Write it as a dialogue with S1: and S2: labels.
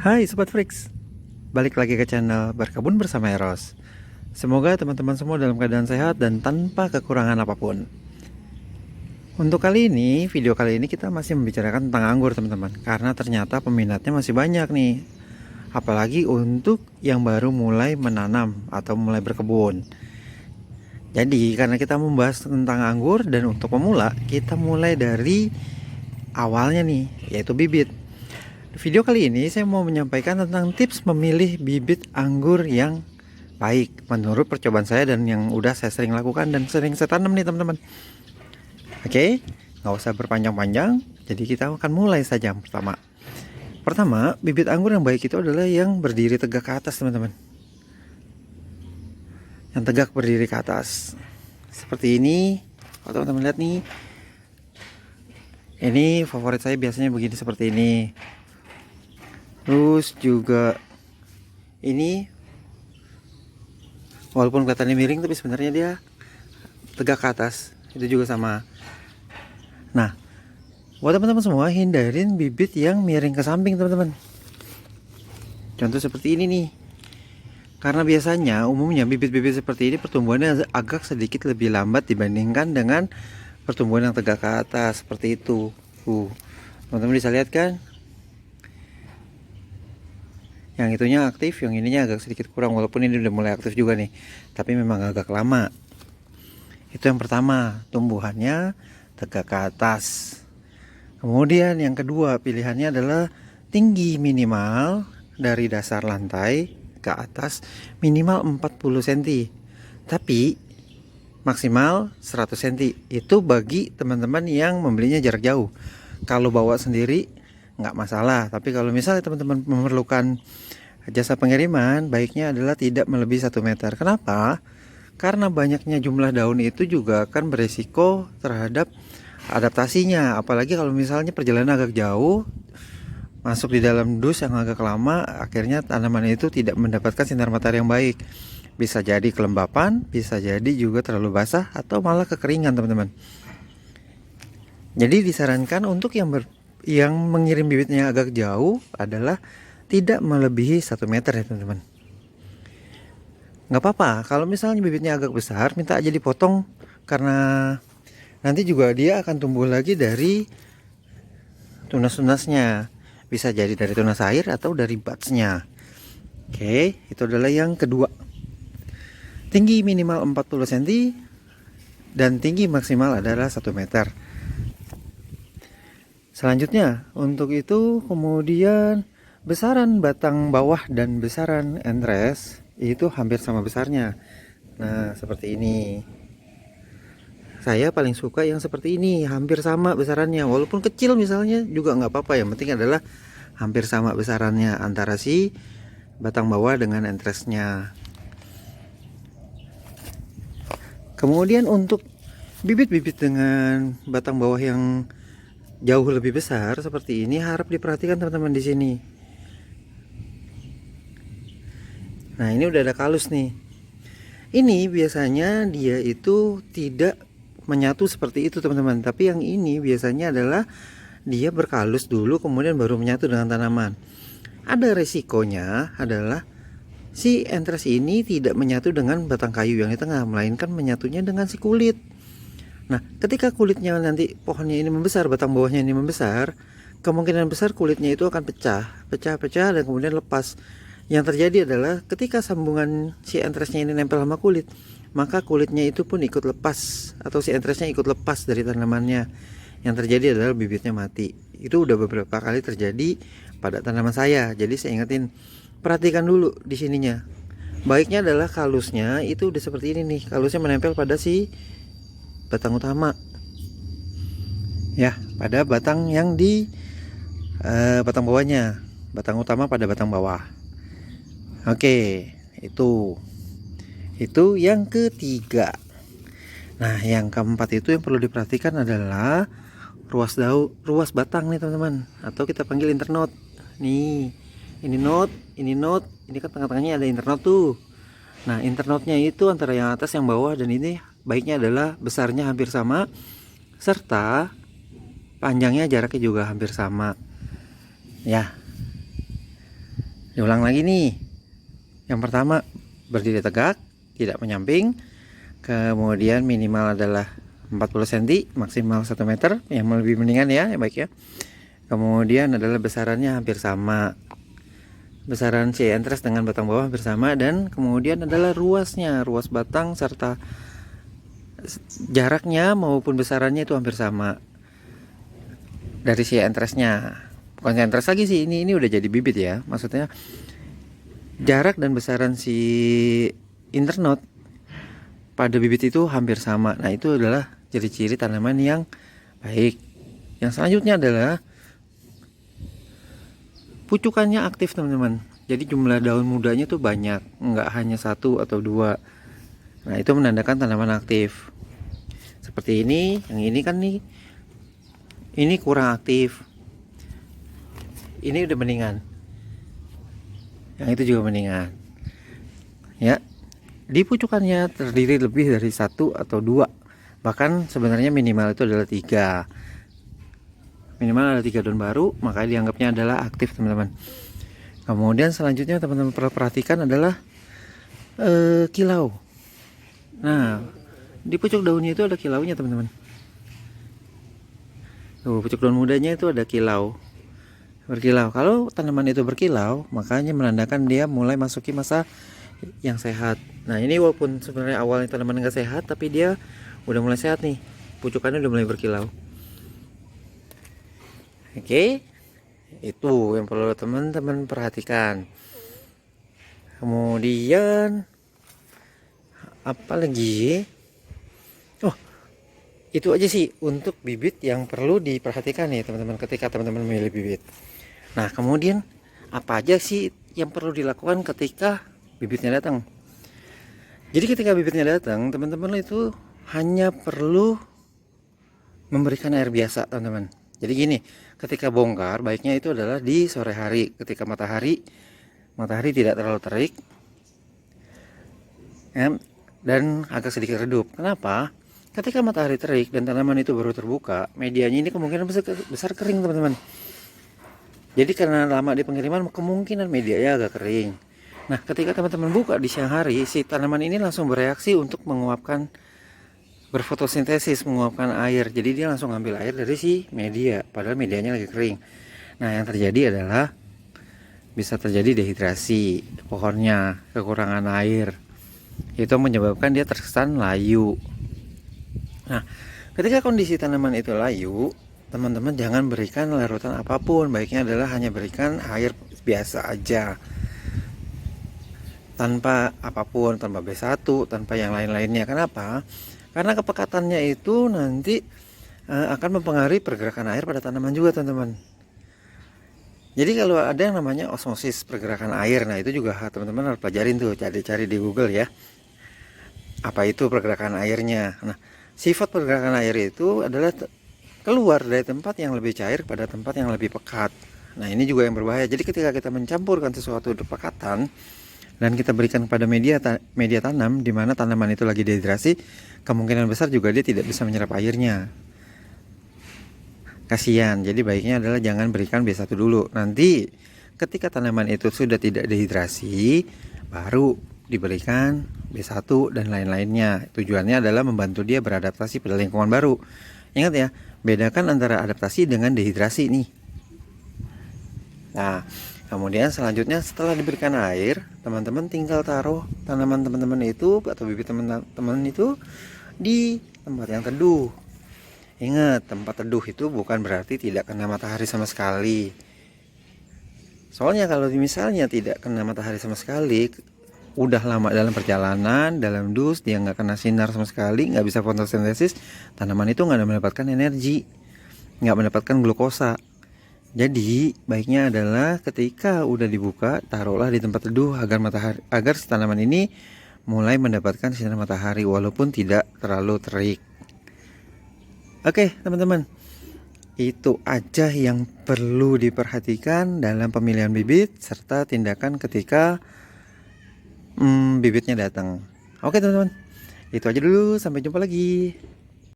S1: Hai Sobat Flix, balik lagi ke channel Berkebun Bersama Eros. Semoga teman-teman semua dalam keadaan sehat dan tanpa kekurangan apapun. Untuk video kali ini kita masih membicarakan tentang anggur teman-teman. Karena ternyata peminatnya masih banyak nih. Apalagi untuk yang baru mulai menanam atau mulai berkebun. Jadi karena kita membahas tentang anggur dan untuk pemula, kita mulai dari awalnya nih, yaitu bibit. Video kali ini saya mau menyampaikan tentang tips memilih bibit anggur yang baik menurut percobaan saya dan yang udah saya sering lakukan dan sering saya tanam nih teman-teman. Oke, nggak usah berpanjang-panjang, jadi kita akan mulai saja. Pertama, bibit anggur yang baik itu adalah yang berdiri tegak ke atas teman-teman. Yang tegak berdiri ke atas seperti ini. Kalau teman-teman lihat nih, ini favorit saya biasanya begini, seperti ini. Terus juga ini walaupun kelihatannya miring tapi sebenarnya dia tegak ke atas. Itu juga sama. Nah, buat teman-teman semua, hindarin bibit yang miring ke samping teman-teman. Contoh seperti ini nih. Karena biasanya umumnya bibit-bibit seperti ini pertumbuhannya agak sedikit lebih lambat dibandingkan dengan pertumbuhan yang tegak ke atas seperti itu. Teman-teman bisa lihat kan? Yang itunya aktif, yang ininya agak sedikit kurang, walaupun ini udah mulai aktif juga nih, tapi memang agak lama. Itu yang pertama, tumbuhannya tegak ke atas. Kemudian yang kedua pilihannya adalah tinggi minimal dari dasar lantai ke atas minimal 40 cm, tapi maksimal 100 cm. Itu bagi teman-teman yang membelinya jarak jauh. Kalau bawa sendiri nggak masalah, tapi kalau misalnya teman-teman memerlukan jasa pengiriman, baiknya adalah tidak melebihi 1 meter. Kenapa? Karena banyaknya jumlah daun itu juga akan beresiko terhadap adaptasinya, apalagi kalau misalnya perjalanan agak jauh, masuk di dalam dus yang agak lama, akhirnya tanaman itu tidak mendapatkan sinar matahari yang baik. Bisa jadi kelembapan, bisa jadi juga terlalu basah atau malah kekeringan teman-teman. Jadi disarankan untuk yang mengirim bibitnya agak jauh adalah tidak melebihi 1 meter ya teman-teman. Nggak apa-apa kalau misalnya bibitnya agak besar, minta aja dipotong, karena nanti juga dia akan tumbuh lagi dari tunas-tunasnya. Bisa jadi dari tunas air atau dari budsnya. Oke, itu adalah yang kedua. Tinggi minimal 40 cm dan tinggi maksimal adalah 1 meter. Selanjutnya, untuk itu kemudian besaran batang bawah dan besaran entres itu hampir sama besarnya. Nah, seperti ini. Saya paling suka yang seperti ini, hampir sama besarannya. Walaupun kecil misalnya juga nggak apa-apa, yang penting adalah hampir sama besarannya antara si batang bawah dengan entresnya. Kemudian untuk bibit-bibit dengan batang bawah yang jauh lebih besar seperti ini harap diperhatikan teman-teman di sini. Nah, ini udah ada kalus nih. Ini biasanya dia itu tidak menyatu seperti itu teman-teman, tapi yang ini biasanya adalah dia berkalus dulu kemudian baru menyatu dengan tanaman. Ada resikonya adalah si entres ini tidak menyatu dengan batang kayu yang di tengah, melainkan menyatunya dengan si kulit. Nah, ketika kulitnya nanti pohonnya ini membesar, batang bawahnya ini membesar, kemungkinan besar kulitnya itu akan pecah dan kemudian lepas. Yang terjadi adalah ketika sambungan si entresnya ini nempel sama kulit, maka kulitnya itu pun ikut lepas, atau si entresnya ikut lepas dari tanamannya. Yang terjadi adalah bibitnya mati. Itu udah beberapa kali terjadi pada tanaman saya. Jadi saya ingetin, perhatikan dulu di sininya. Baiknya adalah kalusnya itu udah seperti ini nih, kalusnya menempel pada si batang utama, ya, pada batang yang di batang bawahnya, batang utama pada batang bawah. Oke, itu yang ketiga. Nah, yang keempat itu yang perlu diperhatikan adalah ruas batang nih teman-teman, atau kita panggil internode. Nih, ini node, ini kan tengah-tengahnya ada internode tuh. Nah, internode-nya itu antara yang atas yang bawah, dan ini baiknya adalah besarnya hampir sama serta panjangnya jaraknya juga hampir sama. Ya. Diulang lagi nih. Yang pertama, berdiri tegak, tidak menyamping. Kemudian minimal adalah 40 cm, maksimal 1 meter, yang lebih mendingan ya, yang baik ya. Kemudian adalah besarannya hampir sama. Besaran C entres dengan batang bawah hampir sama, dan kemudian adalah ruasnya, ruas batang serta jaraknya maupun besarannya itu hampir sama dari si entresnya. Bukan si entres lagi sih, ini udah jadi bibit ya. Maksudnya jarak dan besaran si internode pada bibit itu hampir sama. Nah, itu adalah ciri-ciri tanaman yang baik. Yang selanjutnya adalah pucukannya aktif, teman-teman. Jadi jumlah daun mudanya tuh banyak, nggak hanya 1 atau 2. Nah, itu menandakan tanaman aktif. Seperti ini, yang ini kan nih, ini kurang aktif. Ini udah mendingan. Yang itu juga mendingan. Ya, di pucukannya terdiri lebih dari 1 atau 2. Bahkan sebenarnya minimal itu adalah 3. Minimal ada 3 daun baru, maka dianggapnya adalah aktif, teman-teman. Kemudian selanjutnya teman-teman perhatikan adalah kilau. Nah, di pucuk daunnya itu ada kilaunya, teman-teman. Tuh, pucuk daun mudanya itu ada kilau, berkilau. Kalau tanaman itu berkilau, makanya menandakan dia mulai masuki masa yang sehat. Nah, ini walaupun sebenarnya awalnya tanaman nggak sehat, tapi dia udah mulai sehat nih, pucukannya udah mulai berkilau. Oke, itu yang perlu teman-teman perhatikan. Kemudian apa lagi? Oh, itu aja sih untuk bibit yang perlu diperhatikan nih, teman-teman, ketika teman-teman memilih bibit. Nah, kemudian apa aja sih yang perlu dilakukan ketika bibitnya datang? Jadi ketika bibitnya datang, teman-teman itu hanya perlu memberikan air biasa, teman-teman. Jadi gini, ketika bongkar baiknya itu adalah di sore hari, ketika matahari tidak terlalu terik ya, dan agak sedikit redup. Kenapa? Ketika matahari terik dan tanaman itu baru terbuka, medianya ini kemungkinan besar kering, teman-teman. Jadi karena lama di pengiriman, kemungkinan medianya agak kering. Nah, ketika teman-teman buka di siang hari, si tanaman ini langsung bereaksi untuk menguapkan, berfotosintesis, menguapkan air. Jadi dia langsung ambil air dari si media, padahal medianya lagi kering. Nah, yang terjadi adalah bisa terjadi dehidrasi pohonnya, kekurangan air. Itu menyebabkan dia terkesan layu. Nah, ketika kondisi tanaman itu layu, teman-teman jangan berikan larutan apapun. Baiknya adalah hanya berikan air biasa aja, tanpa apapun, tanpa B1, tanpa yang lain-lainnya. Kenapa? Karena kepekatannya itu nanti akan mempengaruhi pergerakan air pada tanaman juga, teman-teman. Jadi kalau ada yang namanya osmosis pergerakan air, nah itu juga teman-teman harus pelajarin tuh, cari-cari di Google ya. Apa itu pergerakan airnya? Nah, sifat pergerakan air itu adalah keluar dari tempat yang lebih cair pada tempat yang lebih pekat. Nah, ini juga yang berbahaya. Jadi ketika kita mencampurkan sesuatu pekatan dan kita berikan kepada media tanam di mana tanaman itu lagi dehidrasi, kemungkinan besar juga dia tidak bisa menyerap airnya. Kasihan. Jadi baiknya adalah jangan berikan B1 dulu. Nanti ketika tanaman itu sudah tidak dehidrasi, baru diberikan B1 dan lain-lainnya. Tujuannya adalah membantu dia beradaptasi pada lingkungan baru. Ingat ya, bedakan antara adaptasi dengan dehidrasi nih. Nah, kemudian selanjutnya setelah diberikan air, teman-teman tinggal taruh tanaman teman-teman itu atau bibit teman-teman itu di tempat yang teduh. Ingat, tempat teduh itu bukan berarti tidak kena matahari sama sekali. Soalnya kalau misalnya tidak kena matahari sama sekali, udah lama dalam perjalanan, dalam dus, dia nggak kena sinar sama sekali, nggak bisa fotosintesis, tanaman itu nggak mendapatkan energi, nggak mendapatkan glukosa. Jadi baiknya adalah ketika udah dibuka, taruhlah di tempat teduh agar si tanaman ini mulai mendapatkan sinar matahari walaupun tidak terlalu terik. Oke, teman-teman, itu aja yang perlu diperhatikan dalam pemilihan bibit serta tindakan ketika bibitnya datang. Oke, teman-teman, itu aja dulu. Sampai jumpa lagi.